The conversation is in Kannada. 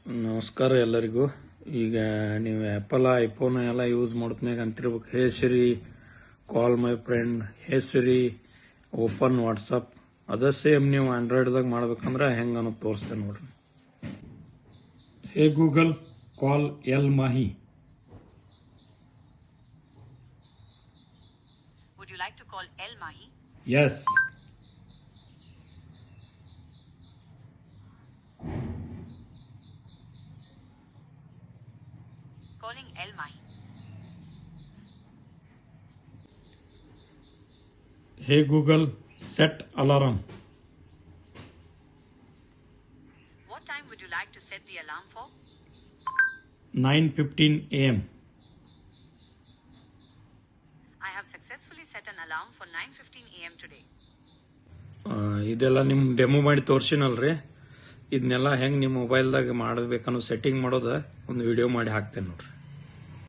ನಮಸ್ಕಾರ ಎಲ್ಲರಿಗೂ. ಈಗ ನೀವು ಆ್ಯಪಲ್ ಐಫೋನ್ ಎಲ್ಲ ಯೂಸ್ ಮಾಡ್ತನಾಗ ಅಂತಿರ್ಬೇಕು, hey Siri call my friend, hey Siri open WhatsApp. ಅದ ಸೇಮ್ ನೀವು ಆಂಡ್ರಾಯ್ಡ್ದಾಗ ಮಾಡ್ಬೇಕಂದ್ರೆ ಹೆಂಗೆ ಅನ್ನೋದು ತೋರಿಸ್ತೇನೆ ನೋಡ್ರಿ. Hey Google call L Mahi. Would you like to call El Mahi? Yes. Calling El Mahi. Hey Google, set alarm. What time would you like to set the alarm for? 9:15 a.m. I have successfully set an alarm for 9:15 a.m. today. ಇದೆಲ್ಲ ನಿಮ್ಮ ಡೆಮೋ ಮಾಡಿ ತೋರಿಸಿನಲ್ರಿ. ಇದನ್ನೆಲ್ಲ ಹೆಂಗೆ ನಿಮ್ಮ ಮೊಬೈಲ್ದಾಗ ಮಾಡಬೇಕನ್ನೋ ಸೆಟ್ಟಿಂಗ್ ಮಾಡೋದ ಒಂದು ವಿಡಿಯೋ ಮಾಡಿ ಹಾಕ್ತೇನೆ ನೋಡ್ರಿ.